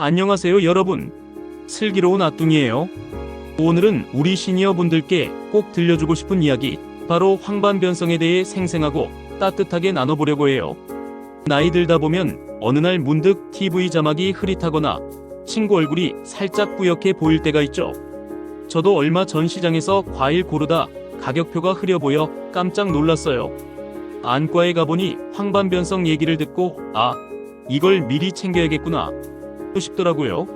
안녕하세요 여러분. 슬기로운 아뚱이에요. 오늘은 우리 시니어 분들께 꼭 들려주고 싶은 이야기, 바로 황반변성에 대해 생생하고 따뜻하게 나눠보려고 해요. 나이 들다 보면 어느 날 문득 TV 자막이 흐릿하거나 친구 얼굴이 살짝 뿌옇게 보일 때가 있죠. 저도 얼마 전 시장에서 과일 고르다 가격표가 흐려 보여 깜짝 놀랐어요. 안과에 가보니 황반변성 얘기를 듣고 이걸 미리 챙겨야겠구나 싶더라고요.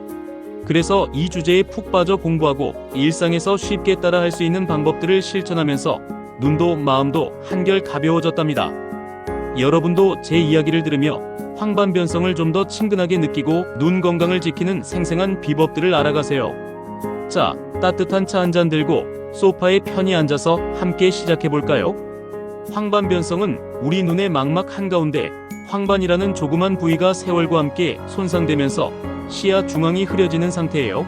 그래서 이 주제에 푹 빠져 공부하고 일상에서 쉽게 따라 할 수 있는 방법들을 실천하면서 눈도 마음도 한결 가벼워졌답니다. 여러분도 제 이야기를 들으며 황반변성을 좀 더 친근하게 느끼고 눈 건강을 지키는 생생한 비법들을 알아가세요. 자, 따뜻한 차 한 잔 들고 소파에 편히 앉아서 함께 시작해볼까요? 황반변성은 우리 눈의 망막 한가운데 황반이라는 조그만 부위가 세월과 함께 손상되면서 시야 중앙이 흐려지는 상태예요.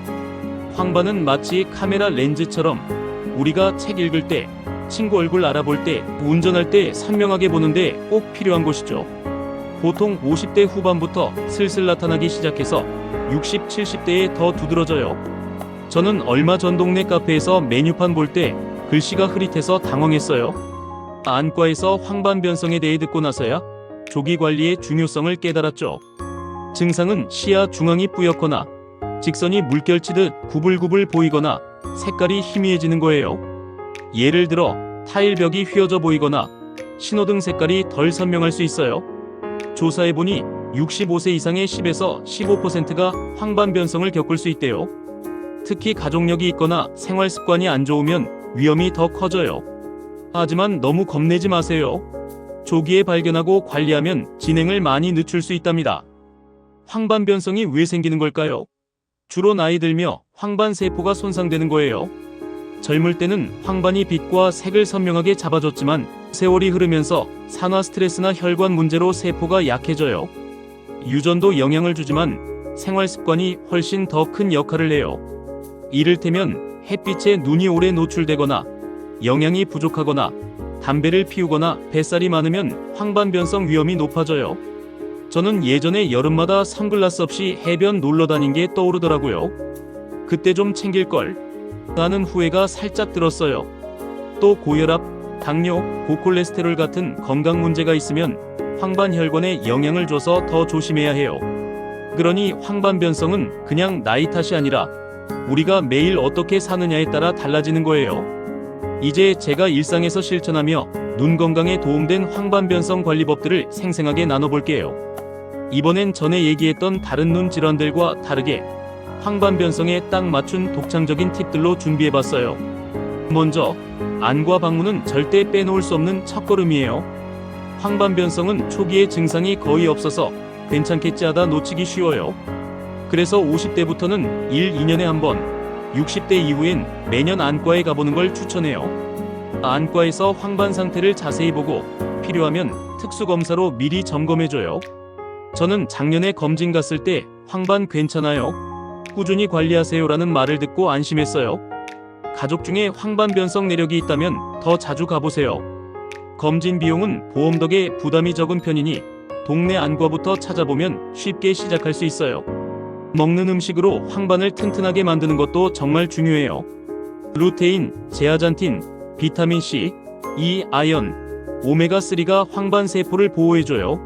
황반은 마치 카메라 렌즈처럼 우리가 책 읽을 때, 친구 얼굴 알아볼 때, 운전할 때 선명하게 보는데 꼭 필요한 곳이죠. 보통 50대 후반부터 슬슬 나타나기 시작해서 60, 70대에 더 두드러져요. 저는 얼마 전 동네 카페에서 메뉴판 볼 때 글씨가 흐릿해서 당황했어요. 안과에서 황반변성에 대해 듣고 나서야 조기 관리의 중요성을 깨달았죠. 증상은 시야 중앙이 뿌옇거나 직선이 물결치듯 구불구불 보이거나 색깔이 희미해지는 거예요. 예를 들어 타일벽이 휘어져 보이거나 신호등 색깔이 덜 선명할 수 있어요. 조사해보니 65세 이상의 10에서 15%가 황반변성을 겪을 수 있대요. 특히 가족력이 있거나 생활 습관이 안 좋으면 위험이 더 커져요. 하지만 너무 겁내지 마세요. 조기에 발견하고 관리하면 진행을 많이 늦출 수 있답니다. 황반변성이 왜 생기는 걸까요? 주로 나이 들며 황반세포가 손상되는 거예요. 젊을 때는 황반이 빛과 색을 선명하게 잡아줬지만 세월이 흐르면서 산화 스트레스나 혈관 문제로 세포가 약해져요. 유전도 영향을 주지만 생활 습관이 훨씬 더 큰 역할을 해요. 이를테면 햇빛에 눈이 오래 노출되거나 영양이 부족하거나 담배를 피우거나 뱃살이 많으면 황반변성 위험이 높아져요. 저는 예전에 여름마다 선글라스 없이 해변 놀러 다닌 게 떠오르더라고요. 그때 좀 챙길걸 하는 후회가 살짝 들었어요. 또 고혈압, 당뇨, 고콜레스테롤 같은 건강 문제가 있으면 황반혈관에 영향을 줘서 더 조심해야 해요. 그러니 황반변성은 그냥 나이 탓이 아니라 우리가 매일 어떻게 사느냐에 따라 달라지는 거예요. 이제 제가 일상에서 실천하며 눈 건강에 도움된 황반변성 관리법들을 생생하게 나눠볼게요. 이번엔 전에 얘기했던 다른 눈 질환들과 다르게 황반변성에 딱 맞춘 독창적인 팁들로 준비해봤어요. 먼저, 안과 방문은 절대 빼놓을 수 없는 첫걸음이에요. 황반변성은 초기에 증상이 거의 없어서 괜찮겠지 하다 놓치기 쉬워요. 그래서 50대부터는 1, 2년에 한 번, 60대 이후엔 매년 안과에 가보는 걸 추천해요. 안과에서 황반 상태를 자세히 보고 필요하면 특수검사로 미리 점검해줘요. 저는 작년에 검진 갔을 때 황반 괜찮아요, 꾸준히 관리하세요라는 말을 듣고 안심했어요. 가족 중에 황반변성 내력이 있다면 더 자주 가보세요. 검진 비용은 보험 덕에 부담이 적은 편이니 동네 안과부터 찾아보면 쉽게 시작할 수 있어요. 먹는 음식으로 황반을 튼튼하게 만드는 것도 정말 중요해요. 루테인, 제아잔틴, 비타민C, E, 아연, 오메가3가 황반세포를 보호해줘요.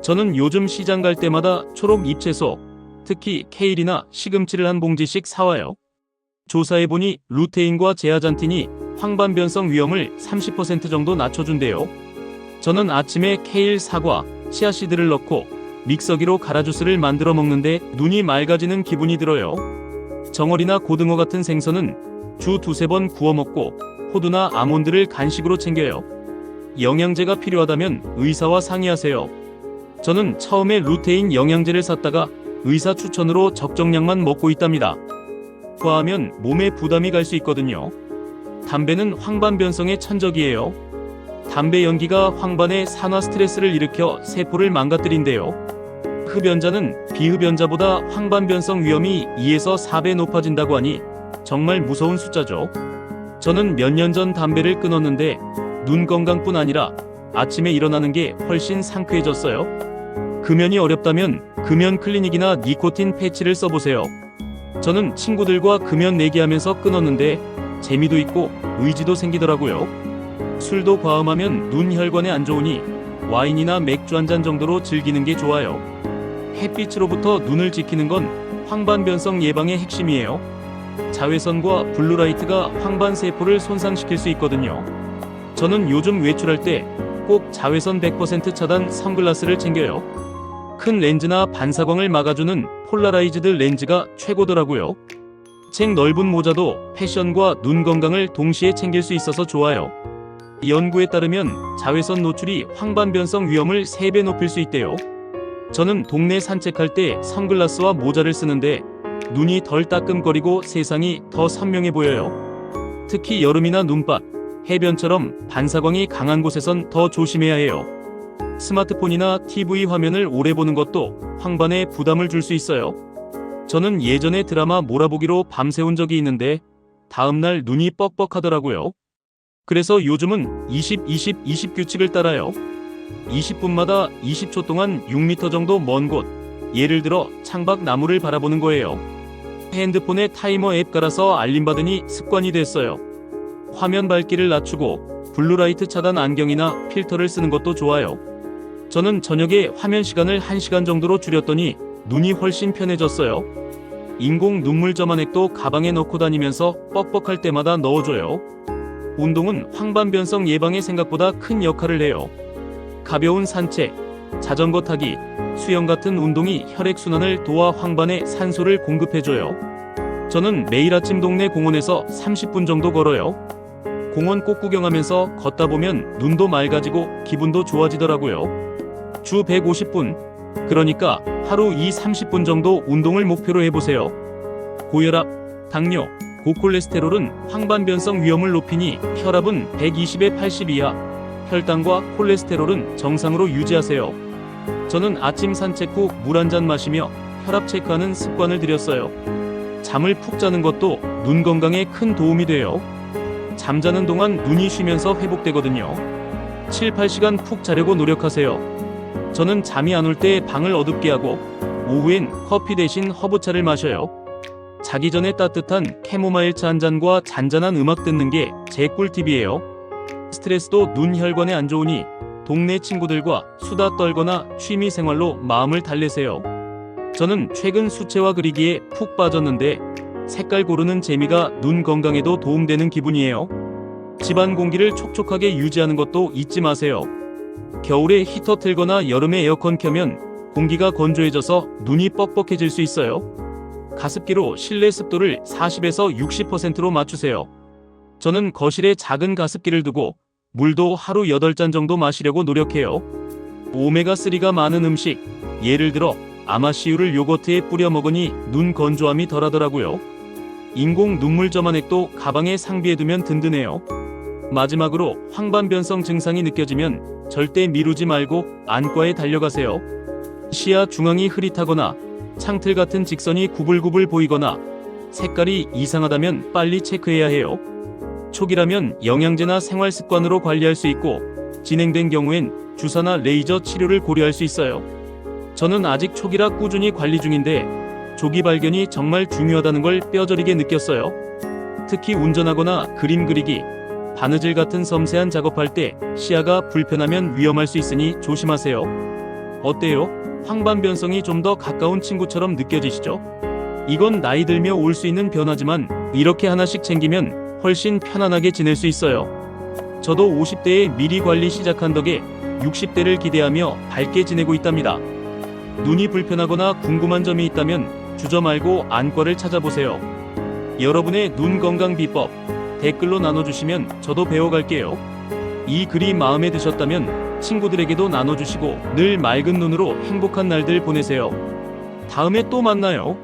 저는 요즘 시장 갈 때마다 초록 잎채소, 특히 케일이나 시금치를 한 봉지씩 사와요. 조사해보니 루테인과 제아잔틴이 황반변성 위험을 30% 정도 낮춰준대요. 저는 아침에 케일, 사과, 치아씨드를 넣고 믹서기로 갈아 주스를 만들어 먹는데 눈이 맑아지는 기분이 들어요. 정어리나 고등어 같은 생선은 주 2-3번 구워 먹고 호두나 아몬드를 간식으로 챙겨요. 영양제가 필요하다면 의사와 상의하세요. 저는 처음에 루테인 영양제를 샀다가 의사 추천으로 적정량만 먹고 있답니다. 과하면 몸에 부담이 갈 수 있거든요. 담배는 황반변성의 천적이에요. 담배 연기가 황반에 산화 스트레스를 일으켜 세포를 망가뜨린대요. 흡연자는 비흡연자보다 황반변성 위험이 2에서 4배 높아진다고 하니 정말 무서운 숫자죠. 저는 몇 년 전 담배를 끊었는데 눈 건강뿐 아니라 아침에 일어나는 게 훨씬 상쾌해졌어요. 금연이 어렵다면 금연 클리닉이나 니코틴 패치를 써보세요. 저는 친구들과 금연 내기하면서 끊었는데 재미도 있고 의지도 생기더라고요. 술도 과음하면 눈 혈관에 안 좋으니 와인이나 맥주 한 잔 정도로 즐기는 게 좋아요. 햇빛으로부터 눈을 지키는 건 황반변성 예방의 핵심이에요. 자외선과 블루라이트가 황반세포를 손상시킬 수 있거든요. 저는 요즘 외출할 때 꼭 자외선 100% 차단 선글라스를 챙겨요. 큰 렌즈나 반사광을 막아주는 폴라라이즈드 렌즈가 최고더라고요. 책 넓은 모자도 패션과 눈 건강을 동시에 챙길 수 있어서 좋아요. 연구에 따르면 자외선 노출이 황반변성 위험을 3배 높일 수 있대요. 저는 동네 산책할 때 선글라스와 모자를 쓰는데 눈이 덜 따끔거리고 세상이 더 선명해 보여요. 특히 여름이나 눈밭, 해변처럼 반사광이 강한 곳에선 더 조심해야 해요. 스마트폰이나 TV 화면을 오래 보는 것도 황반에 부담을 줄 수 있어요. 저는 예전에 드라마 몰아보기로 밤새운 적이 있는데 다음날 눈이 뻑뻑하더라고요. 그래서 요즘은 20-20-20 규칙을 따라요. 20분마다 20초 동안 6m 정도 먼 곳, 예를 들어 창밖 나무를 바라보는 거예요. 핸드폰에 타이머 앱 깔아서 알림받으니 습관이 됐어요. 화면 밝기를 낮추고 블루라이트 차단 안경이나 필터를 쓰는 것도 좋아요. 저는 저녁에 화면 시간을 1시간 정도로 줄였더니 눈이 훨씬 편해졌어요. 인공 눈물 점화액도 가방에 넣고 다니면서 뻑뻑할 때마다 넣어줘요. 운동은 황반변성 예방에 생각보다 큰 역할을 해요. 가벼운 산책, 자전거 타기, 수영 같은 운동이 혈액순환을 도와 황반에 산소를 공급해줘요. 저는 매일 아침 동네 공원에서 30분 정도 걸어요. 공원 꽃 구경하면서 걷다 보면 눈도 맑아지고 기분도 좋아지더라고요. 주 150분, 그러니까 하루 30분 정도 운동을 목표로 해보세요. 고혈압, 당뇨, 고콜레스테롤은 황반변성 위험을 높이니 혈압은 120에 80 이하, 혈당과 콜레스테롤은 정상으로 유지하세요. 저는 아침 산책 후 물 한 잔 마시며 혈압 체크하는 습관을 들였어요. 잠을 푹 자는 것도 눈 건강에 큰 도움이 돼요. 잠자는 동안 눈이 쉬면서 회복되거든요. 7-8시간 푹 자려고 노력하세요. 저는 잠이 안 올 때 방을 어둡게 하고 오후엔 커피 대신 허브차를 마셔요. 자기 전에 따뜻한 캐모마일 차 한 잔과 잔잔한 음악 듣는 게 제 꿀팁이에요. 스트레스도 눈 혈관에 안 좋으니 동네 친구들과 수다 떨거나 취미 생활로 마음을 달래세요. 저는 최근 수채화 그리기에 푹 빠졌는데 색깔 고르는 재미가 눈 건강에도 도움되는 기분이에요. 집안 공기를 촉촉하게 유지하는 것도 잊지 마세요. 겨울에 히터 틀거나 여름에 에어컨 켜면 공기가 건조해져서 눈이 뻑뻑해질 수 있어요. 가습기로 실내 습도를 40에서 60%로 맞추세요. 저는 거실에 작은 가습기를 두고 물도 하루 8잔 정도 마시려고 노력해요. 오메가3가 많은 음식, 예를 들어 아마씨유를 요거트에 뿌려 먹으니 눈 건조함이 덜하더라고요. 인공 눈물 점화액도 가방에 상비해두면 든든해요. 마지막으로 황반변성 증상이 느껴지면 절대 미루지 말고 안과에 달려가세요. 시야 중앙이 흐릿하거나 창틀 같은 직선이 구불구불 보이거나 색깔이 이상하다면 빨리 체크해야 해요. 초기라면 영양제나 생활습관으로 관리할 수 있고 진행된 경우엔 주사나 레이저 치료를 고려할 수 있어요. 저는 아직 초기라 꾸준히 관리 중인데 조기 발견이 정말 중요하다는 걸 뼈저리게 느꼈어요. 특히 운전하거나 그림 그리기, 바느질 같은 섬세한 작업할 때 시야가 불편하면 위험할 수 있으니 조심하세요. 어때요? 황반변성이 좀 더 가까운 친구처럼 느껴지시죠? 이건 나이 들며 올 수 있는 변화지만 이렇게 하나씩 챙기면 훨씬 편안하게 지낼 수 있어요. 저도 50대에 미리 관리 시작한 덕에 60대를 기대하며 밝게 지내고 있답니다. 눈이 불편하거나 궁금한 점이 있다면 주저 말고 안과를 찾아보세요. 여러분의 눈 건강 비법 댓글로 나눠주시면 저도 배워갈게요. 이 글이 마음에 드셨다면 친구들에게도 나눠주시고 늘 맑은 눈으로 행복한 날들 보내세요. 다음에 또 만나요.